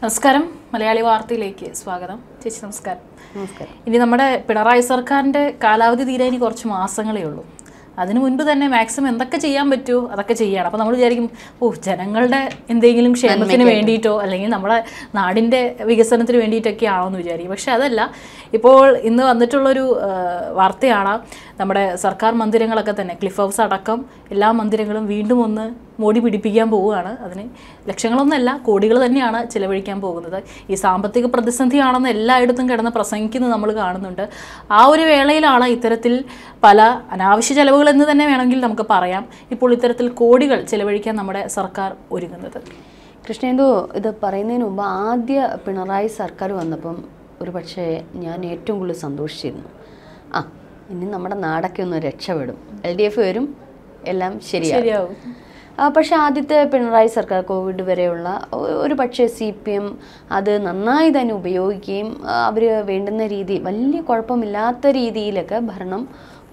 നമസ്കാരം, മലയാളി വാർത്തയിലേക്ക് സ്വാഗതം. ചേച്ചി നമസ്കാരം. നമസ്കാരം. ഇനി നമ്മുടെ പിണറായി സർക്കാരിൻ്റെ കാലാവധി തീരാൻ ഇനി കുറച്ച് മാസങ്ങളേ ഉള്ളൂ. അതിനു മുൻപ് തന്നെ മാക്സിമം എന്തൊക്കെ ചെയ്യാൻ പറ്റുമോ അതൊക്കെ ചെയ്യണം. അപ്പോൾ നമ്മൾ വിചാരിക്കും, ജനങ്ങളുടെ എന്തെങ്കിലും ക്ഷേമത്തിന് വേണ്ടിയിട്ടോ അല്ലെങ്കിൽ നമ്മുടെ നാടിൻ്റെ വികസനത്തിന് വേണ്ടിയിട്ടൊക്കെ ആണോ എന്ന് വിചാരിക്കും. പക്ഷെ അതല്ല. ഇപ്പോൾ ഇന്ന് വന്നിട്ടുള്ളൊരു വാർത്തയാണ്, നമ്മുടെ സർക്കാർ മന്ദിരങ്ങളൊക്കെ തന്നെ ക്ലിഫ് ഹൗസ് അടക്കം എല്ലാ മന്ദിരങ്ങളും വീണ്ടും ഒന്ന് മോടി പിടിപ്പിക്കാൻ പോവുകയാണ്. അതിന് ലക്ഷങ്ങളൊന്നുമല്ല, കോടികൾ തന്നെയാണ് ചിലവഴിക്കാൻ പോകുന്നത്. ഈ സാമ്പത്തിക പ്രതിസന്ധിയാണെന്ന് എല്ലായിടത്തും കിടന്ന് പ്രസംഗിക്കുന്നത് നമ്മൾ കാണുന്നുണ്ട്. ആ ഒരു വേളയിലാണ് ഇത്തരത്തിൽ പല അനാവശ്യ ചെലവുകൾ എന്ന് തന്നെ വേണമെങ്കിൽ നമുക്ക് പറയാം, ഇപ്പോൾ ഇത്തരത്തിൽ കോടികൾ ചിലവഴിക്കാൻ നമ്മുടെ സർക്കാർ ഒരുങ്ങുന്നത്. കൃഷ്ണേന്ദു, ഇത് പറയുന്നതിന് മുമ്പ് ആദ്യ പിണറായി സർക്കാർ വന്നപ്പം ഒരു പക്ഷേ ഞാൻ ഏറ്റവും കൂടുതൽ സന്തോഷിച്ചിരുന്നു. ഇനി നമ്മുടെ നാടൊക്കെ ഒന്ന് രക്ഷപ്പെടും, LDF വരും, എല്ലാം ശരിയാവും. പക്ഷേ ആദ്യത്തെ പിണറായി സർക്കാർ കോവിഡ് വരെയുള്ള ഒരു പക്ഷേ CPM അത് നന്നായി തന്നെ ഉപയോഗിക്കുകയും അവർ വേണ്ടുന്ന രീതി വലിയ കുഴപ്പമില്ലാത്ത രീതിയിലൊക്കെ ഭരണം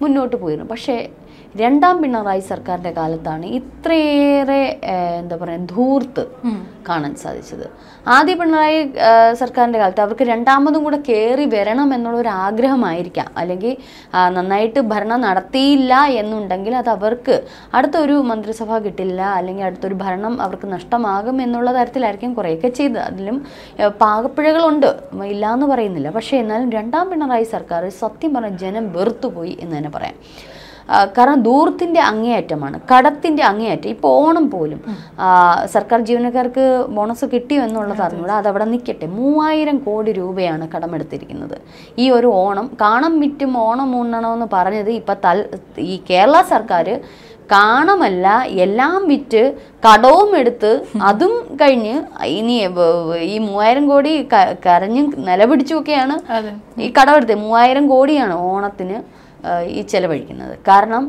മുന്നോട്ട് പോയിരുന്നു. പക്ഷേ രണ്ടാം പിണറായി സർക്കാരിൻ്റെ കാലത്താണ് ഇത്രയേറെ എന്താ പറയുക ധൂർത്ത് കാണാൻ സാധിച്ചത്. ആദ്യ പിണറായി സർക്കാരിൻ്റെ കാലത്ത് അവർക്ക് രണ്ടാമതും കൂടെ കയറി വരണം എന്നുള്ളൊരു ആഗ്രഹമായിരിക്കാം, അല്ലെങ്കിൽ നന്നായിട്ട് ഭരണം നടത്തിയില്ല എന്നുണ്ടെങ്കിൽ അത് അവർക്ക് അടുത്തൊരു മന്ത്രിസഭ കിട്ടില്ല, അല്ലെങ്കിൽ അടുത്തൊരു ഭരണം അവർക്ക് നഷ്ടമാകും എന്നുള്ള തരത്തിലായിരിക്കും കുറേയൊക്കെ ചെയ്തത്. അതിലും പാകപ്പിഴകളുണ്ട്, ഇല്ലയെന്ന് പറയുന്നില്ല. പക്ഷേ എന്നാലും രണ്ടാം പിണറായി സർക്കാർ സത്യം പറഞ്ഞ ജനം വെറുത്തുപോയി എന്ന് തന്നെ പറയാം. കാരണം ധൂർത്തിൻ്റെ അങ്ങേയറ്റമാണ്, കടത്തിൻ്റെ അങ്ങേയറ്റം. ഇപ്പോൾ ഓണം പോലും സർക്കാർ ജീവനക്കാർക്ക് ബോണസ് കിട്ടിയോ എന്നുള്ളത് അറിഞ്ഞൂടാ, അതവിടെ നിൽക്കട്ടെ. 3000 കോടി രൂപയാണ് കടമെടുത്തിരിക്കുന്നത്. ഈ ഒരു ഓണം കാണം വിറ്റും ഓണം ഉണ്ണണമെന്ന് പറഞ്ഞത് ഇപ്പം ഈ കേരള സർക്കാർ കാണമല്ല എല്ലാം വിറ്റ് കടവും എടുത്ത് അതും കഴിഞ്ഞ് ഇനി ഈ 3000 കോടി കരഞ്ഞും നിലപിടിച്ചുമൊക്കെയാണ് ഈ കടമെടുത്തത്. 3000 കോടിയാണ് ഓണത്തിന് ഈ ചെലവഴിക്കുന്നത്. കാരണം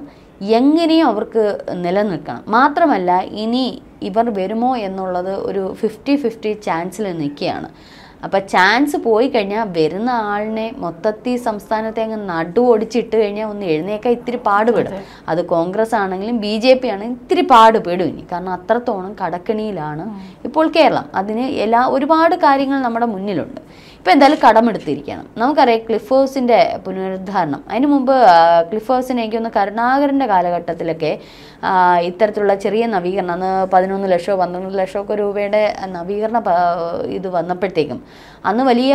എങ്ങനെയും അവർക്ക് നിലനിൽക്കണം. മാത്രമല്ല ഇനി ഇവർ വരുമോ എന്നുള്ളത് ഒരു 50-50 ചാൻസിൽ നിൽക്കുകയാണ്. അപ്പം ചാൻസ് പോയി കഴിഞ്ഞാൽ വരുന്ന ആളിനെ മൊത്തത്തിൽ സംസ്ഥാനത്തെ അങ്ങ് നടുവൊടിച്ചിട്ട് കഴിഞ്ഞാൽ ഒന്ന് എഴുന്നേക്കാൻ ഇത്തിരി പാടുപെടും. അത് കോൺഗ്രസ് ആണെങ്കിലും BJP ആണെങ്കിലും ഇത്തിരി പാടുപെടും ഇനി. കാരണം അത്രത്തോളം കടക്കണിയിലാണ് ഇപ്പോൾ കേരളം. അതിന് ഒരുപാട് കാര്യങ്ങൾ നമ്മുടെ മുന്നിലുണ്ട്. ഇപ്പോൾ എന്തായാലും കടമെടുത്തിരിക്കണം. നമുക്കറിയാം ക്ലിഫ് ഹൗസിൻ്റെ പുനരുദ്ധാരണം. അതിന് മുമ്പ് ക്ലിഫ് ഹൗസിനെ എനിക്കൊന്ന് കരുണാകരൻ്റെ കാലഘട്ടത്തിലൊക്കെ ഇത്തരത്തിലുള്ള ചെറിയ നവീകരണം, അന്ന് 11 ലക്ഷമോ 12 ലക്ഷമൊക്കെ രൂപയുടെ നവീകരണ ഇത് വന്നപ്പോഴത്തേക്കും അന്ന് വലിയ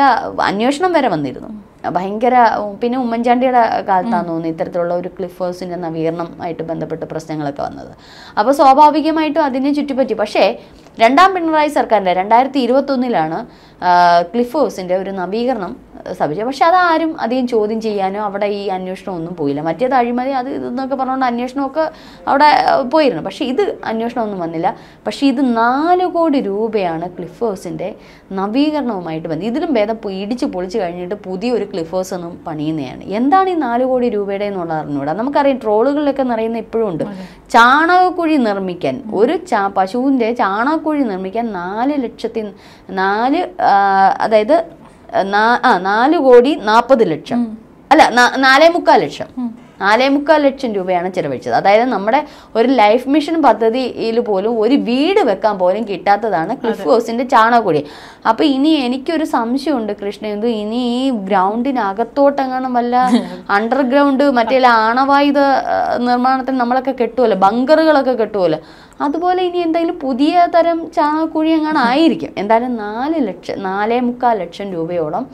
അന്വേഷണം വരെ വന്നിരുന്നു, ഭയങ്കര. പിന്നെ ഉമ്മൻചാണ്ടിയുടെ കാലത്താണെന്ന് തോന്നുന്നു ഇത്തരത്തിലുള്ള ഒരു ക്ലിഫ് ഹൗസിൻ്റെ നവീകരണം ആയിട്ട് ബന്ധപ്പെട്ട് പ്രശ്നങ്ങളൊക്കെ വന്നത്. അപ്പോൾ സ്വാഭാവികമായിട്ടും അതിനെ ചുറ്റിപ്പറ്റി. പക്ഷേ രണ്ടാം പിണറായി സർക്കാരിൻ്റെ 2021 ക്ലിഫ് ഹൗസിൻ്റെ ഒരു നവീകരണം സ്ഥാപിച്ചത്. പക്ഷെ അതാരും അധികം ചോദ്യം ചെയ്യാനോ അവിടെ ഈ അന്വേഷണം ഒന്നും പോയില്ല. മറ്റേത് അഴിമതി അത് ഇതെന്നൊക്കെ പറഞ്ഞുകൊണ്ട് അന്വേഷണമൊക്കെ അവിടെ പോയിരുന്നു. പക്ഷേ ഇത് അന്വേഷണമൊന്നും വന്നില്ല. പക്ഷേ ഇത് 4 കോടി രൂപയാണ് ക്ലിഫ് ഹൗസിൻ്റെ നവീകരണവുമായിട്ട് ബന്ധം. ഇതിലും ഭേദം ഇടിച്ച് പൊളിച്ച് കഴിഞ്ഞിട്ട് പുതിയൊരു ക്ലിഫ് ഹൗസ് ഒന്നും പണിയുന്നതാണ്. എന്താണ് ഈ 4 കോടി രൂപയുടെ എന്നുള്ളത് അറിഞ്ഞൂടാ. നമുക്കറിയാം ട്രോളുകളിലൊക്കെ നിറയുന്ന ഇപ്പോഴും ഉണ്ട്. ചാണകക്കുഴി നിർമ്മിക്കാൻ, ഒരു പശുവിൻ്റെ ചാണകക്കുഴി നിർമ്മിക്കാൻ 4 കോടി 40 ലക്ഷം അല്ല 4.25 ലക്ഷം 4.25 ലക്ഷം രൂപയാണ് ചെലവഴിച്ചത്. അതായത് നമ്മുടെ ഒരു ലൈഫ് മിഷൻ പദ്ധതിയിൽ പോലും ഒരു വീട് വെക്കാൻ പോലും കിട്ടാത്തതാണ് ക്ലിഫ് ഹൗസിൻ്റെ ചാണകക്കുഴി. അപ്പോൾ ഇനി എനിക്കൊരു സംശയമുണ്ട് കൃഷ്ണേന്ദു, ഇനി ഈ ഗ്രൗണ്ടിനകത്തോട്ടെങ്ങാനും വല്ല അണ്ടർഗ്രൗണ്ട് മറ്റേ ആണവായുധ നിർമ്മാണത്തിന് നമ്മളൊക്കെ കെട്ടുമല്ലോ, ബങ്കറുകളൊക്കെ കെട്ടുമല്ലോ, അതുപോലെ ഇനി എന്തെങ്കിലും പുതിയ തരം ചാണകക്കുഴി എങ്ങാനും ആയിരിക്കും. എന്തായാലും 4.25 ലക്ഷം രൂപയോളം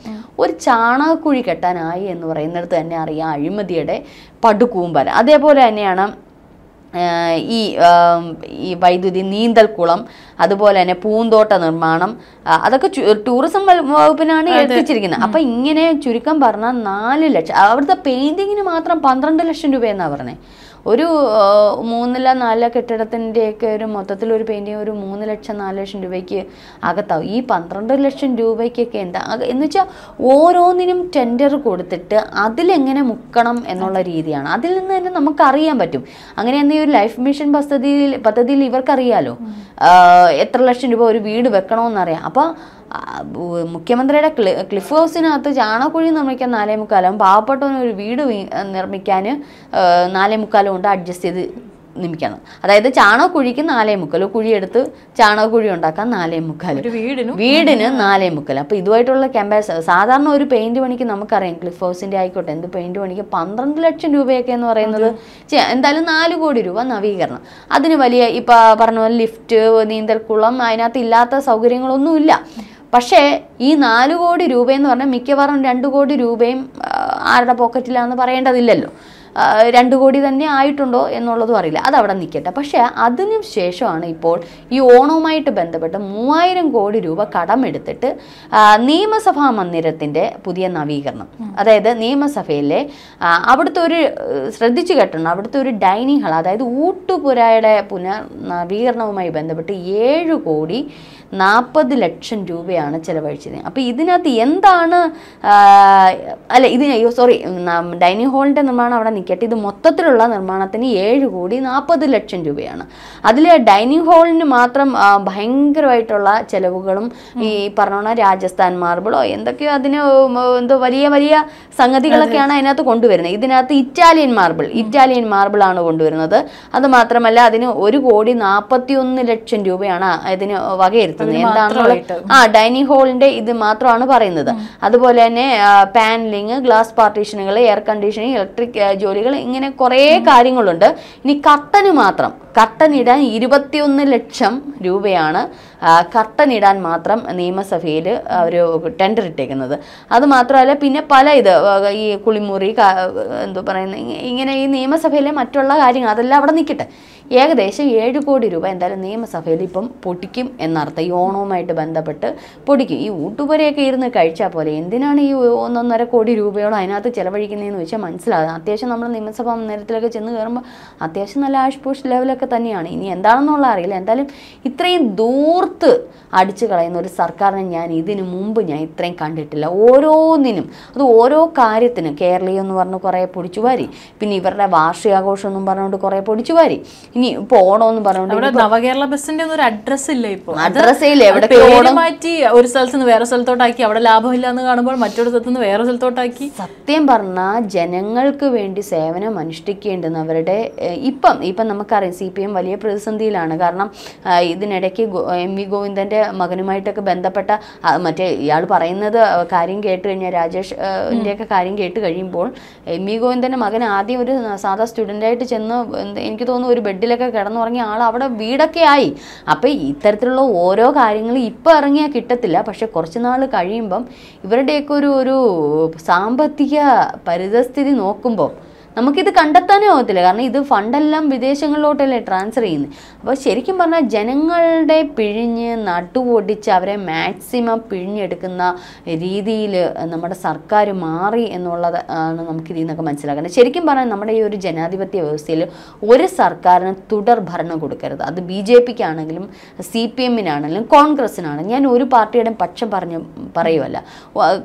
ഒരു ചാണകക്കുഴി കെട്ടാനായി എന്ന് പറയുന്നിടത്ത് തന്നെ അറിയാം അഴിമതിയുടെ പടുകൂമ്പര. അതേപോലെ തന്നെയാണ് ഈ വൈദ്യുതി, നീന്തൽക്കുളം, അതുപോലെ തന്നെ പൂന്തോട്ട നിർമ്മാണം, അതൊക്കെ ടൂറിസം വകുപ്പിനാണ് എത്തിച്ചിരിക്കുന്നത്. അപ്പം ഇങ്ങനെ ചുരുക്കം പറഞ്ഞാൽ 4 ലക്ഷം. അവിടുത്തെ പെയിൻറ്റിങ്ങിന് മാത്രം 12 ലക്ഷം രൂപയെന്നാണ് പറഞ്ഞത്. ഒരു 3-4 കെട്ടിടത്തിൻ്റെയൊക്കെ ഒരു മൊത്തത്തിലൊരു പെയിൻറ്റിങ് ഒരു 3 ലക്ഷം 4 ലക്ഷം രൂപയ്ക്ക് അകത്താവും. ഈ 12 ലക്ഷം രൂപയ്ക്കൊക്കെ എന്താ എന്ന് വെച്ചാൽ ഓരോന്നിനും ടെൻഡർ കൊടുത്തിട്ട് അതിലെങ്ങനെ മുക്കണം എന്നുള്ള രീതിയാണ്. അതിൽ നിന്ന് തന്നെ നമുക്കറിയാൻ പറ്റും. അങ്ങനെ എന്തെങ്കിലും ഒരു ലൈഫ് മിഷൻ പദ്ധതിയിൽ ഇവർക്കറിയാലോ എത്ര ലക്ഷം രൂപ ഒരു വീട് വെക്കണമെന്നറിയാം. അപ്പോൾ മുഖ്യമന്ത്രിയുടെ ക്ലിഫ് ഹൗസിനകത്ത് ചാണകക്കുഴി നിർമ്മിക്കാൻ 4.25, പാവപ്പെട്ടവന് ഒരു വീട് നിർമ്മിക്കാൻ 4.25 കൊണ്ട് അഡ്ജസ്റ്റ് ചെയ്ത് നിമിക്കണം. അതായത് ചാണകക്കുഴിക്ക് 4.75, കുഴിയെടുത്ത് ചാണകക്കുഴി ഉണ്ടാക്കാൻ 4.75, വീടിന് 4.75. അപ്പോൾ ഇതുമായിട്ടുള്ള കമ്പാരിസൺ. സാധാരണ ഒരു പെയിന്റ് പണിക്ക് നമുക്കറിയാം, ക്ലിഫ് ഹൗസിൻ്റെ ആയിക്കോട്ടെ എന്ത് പെയിന്റ് പണിക്ക് 12 ലക്ഷം രൂപയൊക്കെ എന്ന് പറയുന്നത് എന്തായാലും 4 കോടി രൂപ നവീകരണം. അതിന് വലിയ ഇപ്പം പറഞ്ഞ പോലെ ലിഫ്റ്റ്, നീന്തൽക്കുളം, അതിനകത്ത് ഇല്ലാത്ത സൗകര്യങ്ങളൊന്നുമില്ല. പക്ഷേ ഈ 4 കോടി രൂപയെന്ന് പറഞ്ഞാൽ മിക്കവാറും 2 കോടി രൂപയും ആരുടെ പോക്കറ്റിലാണെന്ന് പറയേണ്ടതില്ലല്ലോ. 2 കോടി തന്നെ ആയിട്ടുണ്ടോ എന്നുള്ളതും അറിയില്ല, അതവിടെ നിൽക്കട്ടെ. പക്ഷേ അതിനു ശേഷമാണ് ഇപ്പോൾ ഈ ഓണവുമായിട്ട് ബന്ധപ്പെട്ട് 3000 കോടി രൂപ കടമെടുത്തിട്ട് നിയമസഭാ മന്ദിരത്തിൻ്റെ പുതിയ നവീകരണം, അതായത് നിയമസഭയിലെ അവിടുത്തെ ഒരു ശ്രദ്ധിച്ചു കേട്ടണം, അവിടുത്തെ ഒരു ഡൈനിങ് ഹാൾ, അതായത് ഊട്ടുപുരയുടെ നവീകരണവുമായി ബന്ധപ്പെട്ട് 7 കോടി 40 ലക്ഷം രൂപയാണ് ചിലവഴിച്ചത്. അപ്പോൾ ഇതിനകത്ത് എന്താണ്, അല്ല ഇതിന് സോറി ഡൈനിങ് ഹാളിൻ്റെ നിർമ്മാണം അവിടെ നിൽക്കട്ടെ, ഇത് മൊത്തത്തിലുള്ള നിർമ്മാണത്തിന് 7 കോടി 40 ലക്ഷം രൂപയാണ്. അതിൽ ഡൈനിങ് ഹാളിന് മാത്രം ഭയങ്കരമായിട്ടുള്ള ചിലവുകളും ഈ പറഞ്ഞ രാജസ്ഥാൻ മാർബിളോ എന്തൊക്കെയോ അതിന് എന്തോ വലിയ വലിയ സംഗതികളൊക്കെയാണ് അതിനകത്ത് കൊണ്ടുവരുന്നത്. ഇതിനകത്ത് ഇറ്റാലിയൻ മാർബിളാണ് കൊണ്ടുവരുന്നത്. അത് മാത്രമല്ല അതിന് 1 കോടി 41 ലക്ഷം രൂപയാണ് ഇതിന് വകയിരുത്തുന്നത്. എന്താണെന്നുള്ള ഡൈനിങ് ഹാളിന്റെ ഇത് മാത്രമാണ് പറയുന്നത്. അതുപോലെ തന്നെ പാനലിങ്, ഗ്ലാസ് പാർട്ടീഷനുകൾ, എയർ കണ്ടീഷനിങ്, ഇലക്ട്രിക് ജോലികൾ, ഇങ്ങനെ കുറേ കാര്യങ്ങളുണ്ട്. ഇനി കർട്ടൻ ഇടാൻ 21 ലക്ഷം രൂപയാണ് കർട്ടൻ ഇടാൻ മാത്രം നിയമസഭയിൽ ഒരു ടെൻഡർ ഇട്ടേക്കുന്നത്. അത് മാത്രമല്ല പിന്നെ പല ഈ കുളിമുറി എന്തോ പറയുന്നത്, ഇങ്ങനെ ഈ നിയമസഭയിലെ മറ്റുള്ള കാര്യങ്ങൾ അതെല്ലാം അവിടെ നിൽക്കട്ടെ. ഏകദേശം 7 കോടി രൂപ എന്തായാലും നിയമസഭയിൽ ഇപ്പം പൊട്ടിക്കും എന്നർത്ഥം. ഈ ഓണവുമായിട്ട് ബന്ധപ്പെട്ട് പൊടിക്കും. ഈ ഊട്ടുപുരയൊക്കെ ഇരുന്ന് കഴിച്ചാൽ പോലെ എന്തിനാണ് ഈ 1.5 കോടി രൂപയോളം അതിനകത്ത് ചിലവഴിക്കുന്നതെന്ന് വെച്ചാൽ മനസ്സിലാകും. അത്യാവശ്യം നമ്മൾ നിയമസഭാ മന്ദിരത്തിലൊക്കെ ചെന്ന് കയറുമ്പോൾ അത്യാവശ്യം നല്ല ആഷ്പോഷ് ലെവലൊക്കെ തന്നെയാണ്. ഇനി എന്താണെന്നുള്ള അറിയില്ല. എന്തായാലും ഇത്രയും ദൂർത്ത് അടിച്ചു കളയുന്ന ഒരു സർക്കാരിനെ ഞാൻ ഇതിനു മുമ്പ് ഇത്രയും കണ്ടിട്ടില്ല. ഓരോന്നിനും, അത് ഓരോ കാര്യത്തിനും കേരളീയം എന്ന് പറഞ്ഞ് കുറേ പൊടിച്ചുവാരി, പിന്നെ ഇവരുടെ വാർഷികാഘോഷം എന്നും പറഞ്ഞുകൊണ്ട് കുറേ പൊടിച്ചുവാരി, ഇനി ഇപ്പോൾ ഓണം എന്ന് പറഞ്ഞുകൊണ്ട് നവകേരള ബസ്സിന്റെ ഒന്നും ഒരു അഡ്രസ് ഇല്ല. ഇപ്പോൾ അഡ്രസ്സേ ഇല്ല. എവിടെ മാറ്റി ഒരു സ്ഥലത്ത് നിന്ന് വേറെ സ്ഥലത്തോട്ടാക്കി, അവിടെ ലാഭമില്ല എന്ന് കാണുമ്പോൾ മറ്റൊരു സ്ഥലത്ത് നിന്ന് വേറെ സ്ഥലത്തോട്ടാക്കി. സത്യം പറഞ്ഞാൽ ജനങ്ങൾക്ക് വേണ്ടി സേവനം അനുഷ്ഠിക്കേണ്ടുന്നവരുടെ ഇപ്പം നമുക്കറിയാം CPM വലിയ പ്രതിസന്ധിയിലാണ്. കാരണം ഇതിനിടയ്ക്ക് MV ഗോവിന്ദൻ്റെ മകനുമായിട്ടൊക്കെ ബന്ധപ്പെട്ട മറ്റേ ഇയാൾ പറയുന്നത് കാര്യം കേട്ട് കഴിഞ്ഞാൽ, രാജേഷിൻ്റെയൊക്കെ കാര്യം കേട്ട് കഴിയുമ്പോൾ MV ഗോവിന്ദൻ്റെ മകൻ ആദ്യം ഒരു സാധാ സ്റ്റുഡൻ്റായിട്ട് ചെന്ന് എനിക്ക് തോന്നുന്നു ഒരു ബെഡിലൊക്കെ കിടന്നുറങ്ങിയ ആൾ അവിടെ വീടൊക്കെ ആയി. അപ്പോൾ ഇത്തരത്തിലുള്ള ഓരോ കാര്യങ്ങളും ഇപ്പോൾ ഇറങ്ങിയാൽ കിട്ടത്തില്ല. പക്ഷെ കുറച്ച് നാൾ കഴിയുമ്പം ഇവരുടെയൊക്കെ ഒരു സാമ്പത്തിക പരിതസ്ഥിതി നോക്കുമ്പോൾ നമുക്കിത് കണ്ടെത്താനേ ആവത്തില്ല. കാരണം ഇത് ഫണ്ടെല്ലാം വിദേശങ്ങളിലോട്ടല്ലേ ട്രാൻസ്ഫർ ചെയ്യുന്നത്. അപ്പോൾ ശരിക്കും പറഞ്ഞാൽ ജനങ്ങളുടെ പിഴിഞ്ഞ് നട്ടുപൊടിച്ച് അവരെ മാക്സിമം പിഴിഞ്ഞെടുക്കുന്ന രീതിയിൽ നമ്മുടെ സർക്കാർ മാറി എന്നുള്ളത് ആണ് നമുക്കിതിൽ നിന്നൊക്കെ മനസ്സിലാക്കുന്നത്. ശരിക്കും പറഞ്ഞാൽ നമ്മുടെ ഈ ഒരു ജനാധിപത്യ വ്യവസ്ഥയിൽ ഒരു സർക്കാരിന് തുടർ ഭരണം കൊടുക്കരുത്. അത് BJPക്കാണെങ്കിലും CPMനാണെങ്കിലും കോൺഗ്രസ്സിനാണെങ്കിലും. ഞാൻ ഒരു പാർട്ടിയുടെയും പക്ഷം പറയുമല്ല.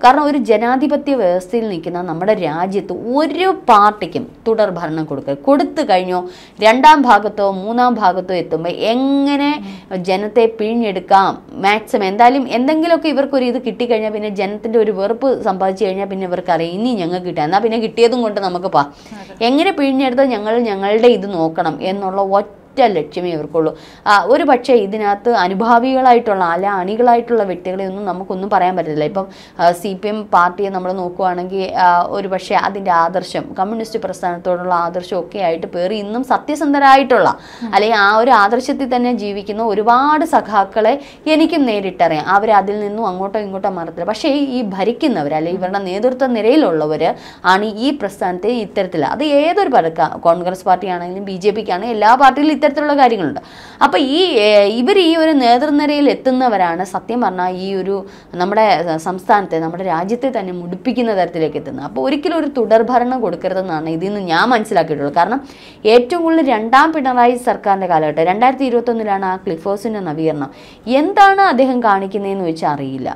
കാരണം ഒരു ജനാധിപത്യ വ്യവസ്ഥയിൽ നിൽക്കുന്ന നമ്മുടെ രാജ്യത്ത് ഒരു പാർട്ടിക്ക് തുടർ ഭരണം കൊടുത്തു കഴിഞ്ഞോ രണ്ടാം ഭാഗത്തോ മൂന്നാം ഭാഗത്തോ എത്തുമ്പോൾ എങ്ങനെ ജനത്തെ പിഴിഞ്ഞെടുക്കാം മാക്സിമം. എന്തായാലും എന്തെങ്കിലുമൊക്കെ ഇവർക്കൊരു ഇത് കിട്ടിക്കഴിഞ്ഞാൽ പിന്നെ ജനത്തിൻ്റെ ഒരു വെറുപ്പ് സമ്പാദിച്ചു കഴിഞ്ഞാൽ പിന്നെ ഇവർക്കറിയാം ഇനി ഞങ്ങൾക്ക് കിട്ടാം, എന്നാൽ പിന്നെ കിട്ടിയതും കൊണ്ട് നമുക്ക് എങ്ങനെ പിഴിഞ്ഞെടുത്താൽ ഞങ്ങളുടെ ഇത് നോക്കണം എന്നുള്ള ലക്ഷ്യമേ ഇവർക്കുള്ളൂ. ഒരു പക്ഷേ ഇതിനകത്ത് അനുഭാവികളായിട്ടുള്ള അണികളായിട്ടുള്ള വ്യക്തികളെ ഒന്നും നമുക്കൊന്നും പറയാൻ പറ്റില്ല. ഇപ്പം CPM പാർട്ടിയെ നമ്മൾ നോക്കുകയാണെങ്കിൽ ഒരു പക്ഷേ അതിൻ്റെ ആദർശം, കമ്മ്യൂണിസ്റ്റ് പ്രസ്ഥാനത്തോടുള്ള ആദർശമൊക്കെ ആയിട്ട് പേറി ഇന്നും സത്യസന്ധരായിട്ടുള്ള അല്ലെങ്കിൽ ആ ഒരു ആദർശത്തിൽ തന്നെ ജീവിക്കുന്ന ഒരുപാട് സഖാക്കളെ എനിക്കും നേരിട്ടറിയാം. അവരതിൽ നിന്നും അങ്ങോട്ടോ ഇങ്ങോട്ടോ മാറത്തില്ല. പക്ഷേ ഈ ഭരിക്കുന്നവർ അല്ലെങ്കിൽ ഇവരുടെ നേതൃത്വ നിരയിലുള്ളവർ ആണ് ഈ പ്രസ്ഥാനത്തെ ഇത്തരത്തിൽ, അത് ഏതൊരു കോൺഗ്രസ് പാർട്ടി ആണെങ്കിലും BJPക്കാണെങ്കിലും എല്ലാ പാർട്ടിയിലും ഇത്തരത്തിലുള്ള കാര്യങ്ങളുണ്ട്. അപ്പോൾ ഇവർ ഈ ഒരു നേതൃനിരയിൽ എത്തുന്നവരാണ് സത്യം പറഞ്ഞാൽ ഈ ഒരു നമ്മുടെ സംസ്ഥാനത്തെ, നമ്മുടെ രാജ്യത്തെ തന്നെ മുടിപ്പിക്കുന്ന തരത്തിലേക്ക് എത്തുന്നത്. അപ്പോൾ ഒരിക്കലും ഒരു തുടർഭരണം കൊടുക്കരുതെന്നാണ് ഇതിൽ നിന്ന് ഞാൻ മനസ്സിലാക്കിയിട്ടുള്ളത്. കാരണം ഏറ്റവും കൂടുതൽ രണ്ടാം പിണറായി സർക്കാരിൻ്റെ കാലഘട്ടം 2021 ആ ക്ലിഫ് ഹൗസിൻ്റെ നവീകരണം എന്താണ് അദ്ദേഹം കാണിക്കുന്നതെന്ന് വെച്ചാൽ അറിയില്ല.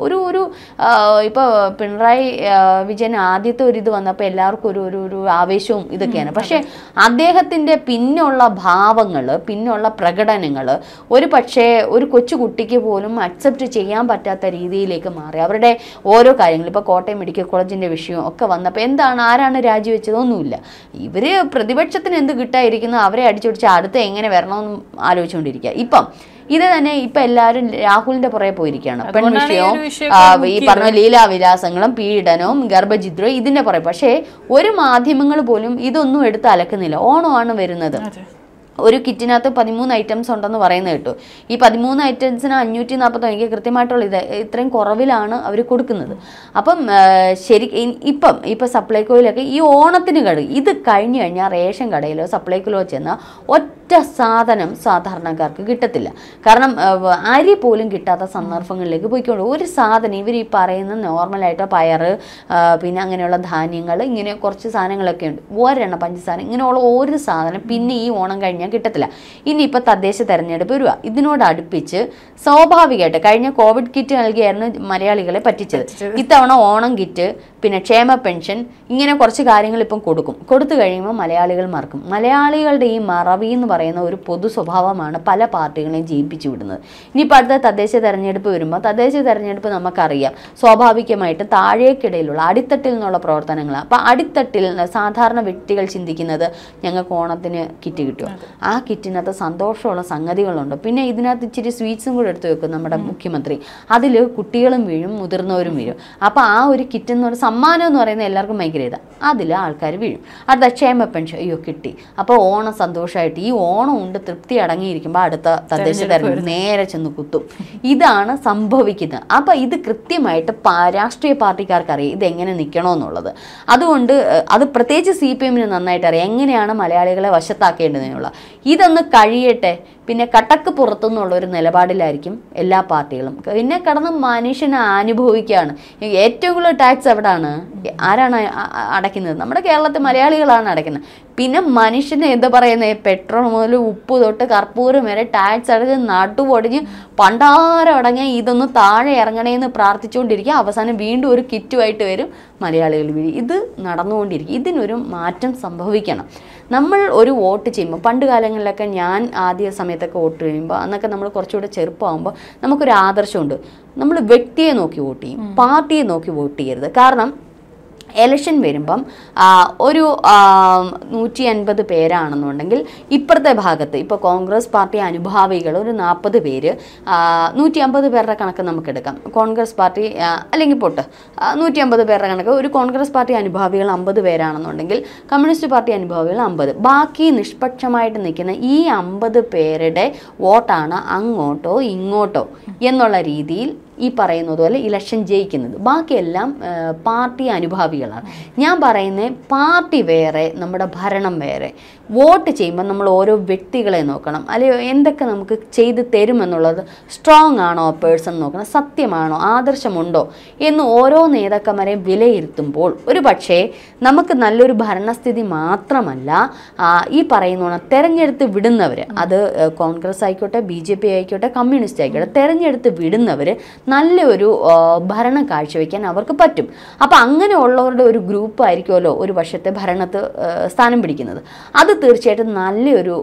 ഒരു ഇപ്പോൾ പിണറായി വിജയൻ ആദ്യത്തെ ഒരു ഇത് വന്നപ്പോൾ എല്ലാവർക്കും ഒരു ആവേശവും ഇതൊക്കെയാണ്. പക്ഷേ അദ്ദേഹത്തിൻ്റെ പിന്നുള്ള ഭാവം ഭാവങ്ങൾ, പിന്നുള്ള പ്രകടനങ്ങൾ ഒരു പക്ഷേ ഒരു കൊച്ചുകുട്ടിക്ക് പോലും അക്സെപ്റ്റ് ചെയ്യാൻ പറ്റാത്ത രീതിയിലേക്ക് മാറി. അവരുടെ ഓരോ കാര്യങ്ങൾ, ഇപ്പോൾ കോട്ടയം മെഡിക്കൽ കോളേജിൻ്റെ വിഷയം ഒക്കെ വന്നപ്പോൾ എന്താണ്, ആരാണ് രാജിവെച്ചതൊന്നുമില്ല. ഇവർ പ്രതിപക്ഷത്തിന് എന്ത് കിട്ടായിരിക്കുന്നു അവരെ അടിച്ചൊടിച്ച് അടുത്ത് എങ്ങനെ വരണമെന്ന് ആലോചിച്ചുകൊണ്ടിരിക്കുക. ഇപ്പം ഇത് തന്നെ ഇപ്പം എല്ലാവരും രാഹുലിൻ്റെ പുറകെ പോയിരിക്കുകയാണ്. പെൺവിഷയവും ഈ പറഞ്ഞ ലീലാവിലാസങ്ങളും പീഡനവും ഗർഭഛിദ്രവും ഇതിൻ്റെ പുറകെ. പക്ഷേ ഒരു മാധ്യമങ്ങൾ പോലും ഇതൊന്നും എടുത്ത് അലക്കുന്നില്ല. ഓണമാണ് വരുന്നത്. ഒരു കിറ്റിനകത്ത് 13 ഐറ്റംസ് ഉണ്ടെന്ന് പറയുന്നത് കേട്ടു. ഈ 13 ഐറ്റംസിന് 540, എനിക്ക് കൃത്യമായിട്ടുള്ള ഇത്രയും കുറവിലാണ് അവർ കൊടുക്കുന്നത്. അപ്പം ഇപ്പം സപ്ലൈകോയിലൊക്കെ ഈ ഓണത്തിന് ഇത് കഴിഞ്ഞു കഴിഞ്ഞാൽ റേഷൻ കടയിലോ സപ്ലൈകോയിലോ ചെന്നാൽ ഒറ്റ സാധനം സാധാരണക്കാർക്ക് കിട്ടത്തില്ല. കാരണം അരി പോലും കിട്ടാത്ത സന്ദർഭങ്ങളിലേക്ക് പോയിക്കൊണ്ട് ഒരു സാധനം ഇവർ ഈ പറയുന്ന നോർമലായിട്ട് പയറ്, പിന്നെ അങ്ങനെയുള്ള ധാന്യങ്ങൾ, ഇങ്ങനെ കുറച്ച് സാധനങ്ങളൊക്കെ ഉണ്ട്. ഒരെണ്ണം പഞ്ചസാര, ഇങ്ങനെയുള്ള ഒരു സാധനം പിന്നെ ഈ ഓണം കഴിഞ്ഞാൽ കിട്ടത്തില്ല. ഇനിയിപ്പോൾ തദ്ദേശ തെരഞ്ഞെടുപ്പ് വരിക. ഇതിനോട് അടുപ്പിച്ച് സ്വാഭാവികമായിട്ട് കഴിഞ്ഞ കോവിഡ് കിറ്റ് നൽകിയായിരുന്നു മലയാളികളെ പറ്റിച്ചത്. ഇത്തവണ ഓണം കിറ്റ്, പിന്നെ ക്ഷേമ പെൻഷൻ, ഇങ്ങനെ കുറച്ച് കാര്യങ്ങൾ ഇപ്പം കൊടുത്തു കഴിയുമ്പോൾ മലയാളികൾ മറക്കും. മലയാളികളുടെ ഈ മറവി എന്ന് പറയുന്ന ഒരു പൊതു സ്വഭാവമാണ് പല പാർട്ടികളെയും ജയിപ്പിച്ചു വിടുന്നത്. ഇനിയിപ്പോൾ അടുത്ത തദ്ദേശ തെരഞ്ഞെടുപ്പ് വരുമ്പോൾ തദ്ദേശ തെരഞ്ഞെടുപ്പ് നമുക്കറിയാം സ്വാഭാവികമായിട്ട് താഴേക്കിടയിലുള്ള അടിത്തട്ടിൽ നിന്നുള്ള പ്രവർത്തനങ്ങളാണ്. അപ്പോൾ അടിത്തട്ടിൽ സാധാരണ വ്യക്തികൾ ചിന്തിക്കുന്നത് ഞങ്ങൾക്ക് ഓണത്തിന് കിറ്റ് കിട്ടുമോ, ആ കിറ്റിനകത്ത് സന്തോഷമുള്ള സംഗതികളുണ്ട്. പിന്നെ ഇതിനകത്ത് ഇച്ചിരി സ്വീറ്റ്സും കൂടെ എടുത്ത് വെക്കും നമ്മുടെ മുഖ്യമന്ത്രി. അതിൽ കുട്ടികളും വീഴും, മുതിർന്നവരും വീഴും. അപ്പോൾ ആ ഒരു കിറ്റ് എന്ന് പറയുന്ന സമ്മാനം എന്ന് പറയുന്നത് എല്ലാവർക്കും ഭയങ്കര ഇതാണ്. അതിൽ ആൾക്കാർ വീഴും. അടുത്ത ക്ഷേമ പെൻഷൻ, അയ്യോ കിട്ടി, അപ്പോൾ ഓണം സന്തോഷമായിട്ട് ഈ ഓണം ഉണ്ട് തൃപ്തി അടങ്ങിയിരിക്കുമ്പോൾ അടുത്ത തദ്ദേശ തെരഞ്ഞെടുപ്പ് നേരെ ചെന്ന് കുത്തും. ഇതാണ് സംഭവിക്കുന്നത്. അപ്പോൾ ഇത് കൃത്യമായിട്ട് രാഷ്ട്രീയ പാർട്ടിക്കാർക്ക് അറിയാം ഇതെങ്ങനെ നിൽക്കണമെന്നുള്ളത്. അതുകൊണ്ട് അത് പ്രത്യേകിച്ച് CPM-ന് നന്നായിട്ട് അറിയാം എങ്ങനെയാണ് മലയാളികളെ വശത്താക്കേണ്ടതെന്നുള്ള. ഇതൊന്ന് കഴിയട്ടെ, പിന്നെ കട്ടക്ക് പുറത്തുനിന്നുള്ള ഒരു നിലപാടിലായിരിക്കും എല്ലാ പാർട്ടികളും. പിന്നെ കടന്ന് മനുഷ്യനെ അനുഭവിക്കുകയാണ്. ഏറ്റവും കൂടുതൽ ടാക്സ് എവിടെയാണ്, ആരാണ് അടയ്ക്കുന്നത്? നമ്മുടെ കേരളത്തിൽ മലയാളികളാണ് അടയ്ക്കുന്നത്. പിന്നെ മനുഷ്യനെ എന്താ പറയുന്നത്, പെട്രോൾ മുതൽ ഉപ്പ് തൊട്ട് കർപ്പൂരം വരെ ടാക്സ് അടച്ച് നടുപൊടിഞ്ഞ് പണ്ടാരം അടങ്ങിയ ഇതൊന്ന് താഴെ ഇറങ്ങണേന്ന് പ്രാർത്ഥിച്ചുകൊണ്ടിരിക്കുക. അവസാനം വീണ്ടും ഒരു കിറ്റുമായിട്ട് വരും, മലയാളികൾ വീഴും. ഇത് നടന്നുകൊണ്ടിരിക്കും. ഇതിനൊരു മാറ്റം സംഭവിക്കണം. നമ്മൾ ഒരു വോട്ട് ചെയ്യുമ്പോൾ, പണ്ട് കാലങ്ങളിലൊക്കെ ഞാൻ ആദ്യ സമയത്തൊക്കെ വോട്ട് ചെയ്യുമ്പോൾ, അന്നൊക്കെ നമ്മൾ കുറച്ചുകൂടെ ചെറുപ്പമാകുമ്പോൾ നമുക്കൊരു ആദർശമുണ്ട്. നമ്മൾ വ്യക്തിയെ നോക്കി വോട്ട് ചെയ്യും, പാർട്ടിയെ നോക്കി വോട്ട് ചെയ്യരുത്. കാരണം എലക്ഷൻ വരുമ്പം ഒരു 150 പേരാണെന്നുണ്ടെങ്കിൽ ഇപ്പുറത്തെ ഭാഗത്ത് ഇപ്പോൾ കോൺഗ്രസ് പാർട്ടി അനുഭാവികൾ ഒരു 40 പേര്, 150 പേരുടെ കണക്ക് നമുക്കെടുക്കാം. കോൺഗ്രസ് പാർട്ടി അല്ലെങ്കിൽ 150 പേരുടെ കണക്ക്, ഒരു കോൺഗ്രസ് പാർട്ടി അനുഭാവികൾ 50 പേരാണെന്നുണ്ടെങ്കിൽ കമ്മ്യൂണിസ്റ്റ് പാർട്ടി അനുഭാവികൾ 50. ബാക്കി നിഷ്പക്ഷമായിട്ട് നിൽക്കുന്ന ഈ 50 പേരുടെ വോട്ടാണ് അങ്ങോട്ടോ ഇങ്ങോട്ടോ എന്നുള്ള രീതിയിൽ ഈ പറയുന്നത് പോലെ ഇലക്ഷൻ ജയിക്കുന്നത്. ബാക്കിയെല്ലാം പാർട്ടി അനുഭാവികളാണ്. ഞാൻ പറയുന്നത് പാർട്ടി വേറെ, നമ്മുടെ ഭരണം വേറെ. വോട്ട് ചെയ്യുമ്പോൾ നമ്മൾ ഓരോ വ്യക്തികളെ നോക്കണം, അല്ലെങ്കിൽ എന്തൊക്കെ നമുക്ക് ചെയ്ത് തരുമെന്നുള്ളത് സ്ട്രോങ് ആണോ പേഴ്സൺ നോക്കണം, സത്യമാണോ, ആദർശമുണ്ടോ എന്ന് ഓരോ നേതാക്കന്മാരെയും വിലയിരുത്തുമ്പോൾ ഒരു പക്ഷേ നമുക്ക് നല്ലൊരു ഭരണസ്ഥിതി മാത്രമല്ല ഈ പറയുന്ന തെരഞ്ഞെടുത്ത് വിടുന്നവർ, അത് കോൺഗ്രസ് ആയിക്കോട്ടെ, BJP ആയിക്കോട്ടെ, കമ്മ്യൂണിസ്റ്റ് ആയിക്കോട്ടെ, തെരഞ്ഞെടുത്ത് വിടുന്നവർ നല്ലൊരു ഭരണം കാഴ്ചവെക്കാൻ അവർക്ക് പറ്റും. അപ്പോൾ അങ്ങനെയുള്ളവരുടെ ഒരു ഗ്രൂപ്പ് ആയിരിക്കുമല്ലോ ഒരു വർഷത്തെ ഭരണത്ത് സ്ഥാനം പിടിക്കുന്നത്. അത് തീർച്ചയായിട്ടും നല്ലൊരു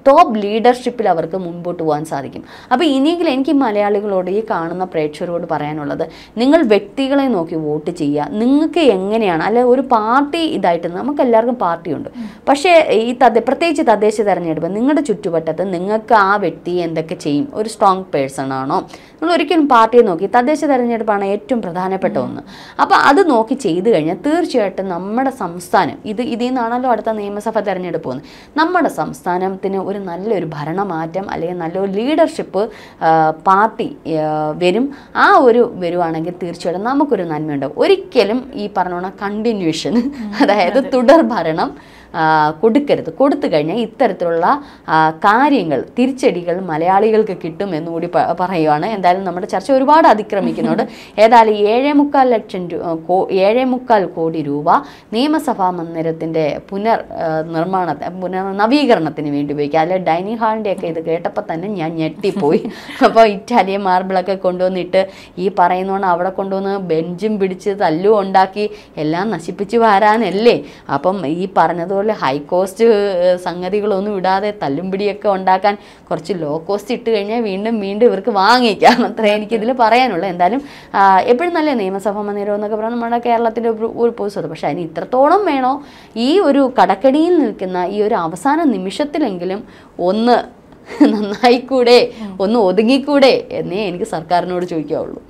ടോപ്പ് ലീഡർഷിപ്പിൽ അവർക്ക് മുൻപോട്ട് പോകാൻ സാധിക്കും. അപ്പോൾ ഇനിയെങ്കിലും എനിക്ക് മലയാളികളോട്, ഈ കാണുന്ന പ്രേക്ഷകരോട് പറയാനുള്ളത്, നിങ്ങൾ വ്യക്തികളെ നോക്കി വോട്ട് ചെയ്യുക. നിങ്ങൾക്ക് എങ്ങനെയാണ്, അല്ലെ ഒരു പാർട്ടി ഇതായിട്ട്, നമുക്ക് എല്ലാവർക്കും പാർട്ടിയുണ്ട്, പക്ഷേ ഈ പ്രത്യേകിച്ച് തദ്ദേശ തെരഞ്ഞെടുപ്പ് നിങ്ങളുടെ ചുറ്റുവട്ടത്ത് നിങ്ങൾക്ക് ആ വ്യക്തി എന്തൊക്കെ ചെയ്യും, ഒരു സ്ട്രോങ് പേഴ്സൺ ആണോ, നിങ്ങൾ ഒരിക്കലും പാർട്ടിയെ നോക്കി, തദ്ദേശ തെരഞ്ഞെടുപ്പാണ് ഏറ്റവും പ്രധാനപ്പെട്ട ഒന്ന്. അപ്പോൾ അത് നോക്കി ചെയ്തു കഴിഞ്ഞാൽ തീർച്ചയായിട്ടും നമ്മുടെ സംസ്ഥാനം, ഇതിൽ നിന്നാണല്ലോ അടുത്ത നിയമസഭ തെരഞ്ഞെടുപ്പ് പോകുന്നത്, നമ്മുടെ സംസ്ഥാനത്തിന് ഒരു നല്ലൊരു ഭരണമാറ്റം അല്ലെങ്കിൽ നല്ലൊരു ലീഡർഷിപ്പ് പാർട്ടി വരും. ആ ഒരു വരുവാണെങ്കിൽ തീർച്ചയായിട്ടും നമുക്കൊരു നന്മയുണ്ടാവും. ഒരിക്കലും ഈ പറഞ്ഞ കണ്ടിന്യൂഷൻ, അതായത് തുടർ ഭരണം കൊടുക്കരുത്. കൊടുത്തു കഴിഞ്ഞാൽ ഇത്തരത്തിലുള്ള കാര്യങ്ങൾ, തിരിച്ചടികൾ മലയാളികൾക്ക് കിട്ടും എന്നുകൂടി പറയുവാണ്. എന്തായാലും നമ്മുടെ ചർച്ച ഒരുപാട് അതിക്രമിക്കുന്നുണ്ട്. ഏതായാലും 7.25 കോടി രൂപ നിയമസഭാ മന്ദിരത്തിൻ്റെ നവീകരണത്തിന് വേണ്ടി ഉപയോഗിക്കുക. അല്ലെ ഡൈനിങ് ഹാളിൻ്റെയൊക്കെ ഇത് കേട്ടപ്പോൾ തന്നെ ഞാൻ ഞെട്ടിപ്പോയി. അപ്പോൾ ഇറ്റാലിയൻ മാർബിളൊക്കെ കൊണ്ടുവന്നിട്ട് ഈ പറയുന്നോണം അവിടെ കൊണ്ടുവന്ന് ബെഞ്ചും പിടിച്ച് തല്ലും ഉണ്ടാക്കി എല്ലാം നശിപ്പിച്ച് വരാനല്ലേ. അപ്പം ഈ പറഞ്ഞതുപോലെ പോലെ ഹൈ കോസ്റ്റ് സംഗതികളൊന്നും ഇടാതെ തല്ലുംപിടിയൊക്കെ ഉണ്ടാക്കാൻ കുറച്ച് ലോ കോസ്റ്റ് ഇട്ട് കഴിഞ്ഞാൽ വീണ്ടും വീണ്ടും ഇവർക്ക് വാങ്ങിക്കാം. അത്രേ എനിക്കിതിൽ പറയാനുള്ളത്. എന്തായാലും എപ്പോഴും നല്ല നിയമസഭാ മന്ദിരം എന്നൊക്കെ പറഞ്ഞാൽ നമ്മുടെ കേരളത്തിൻ്റെ ഒരു പൊതുസ്ഥത. പക്ഷേ അതിന് ഇത്രത്തോളം വേണോ? ഈ ഒരു കടക്കടിയിൽ നിൽക്കുന്ന ഈ ഒരു അവസാന നിമിഷത്തിലെങ്കിലും ഒന്ന് നന്നായിക്കൂടെ, ഒന്ന് ഒതുങ്ങിക്കൂടെ എന്നേ എനിക്ക് സർക്കാരിനോട് ചോദിക്കാവുള്ളൂ.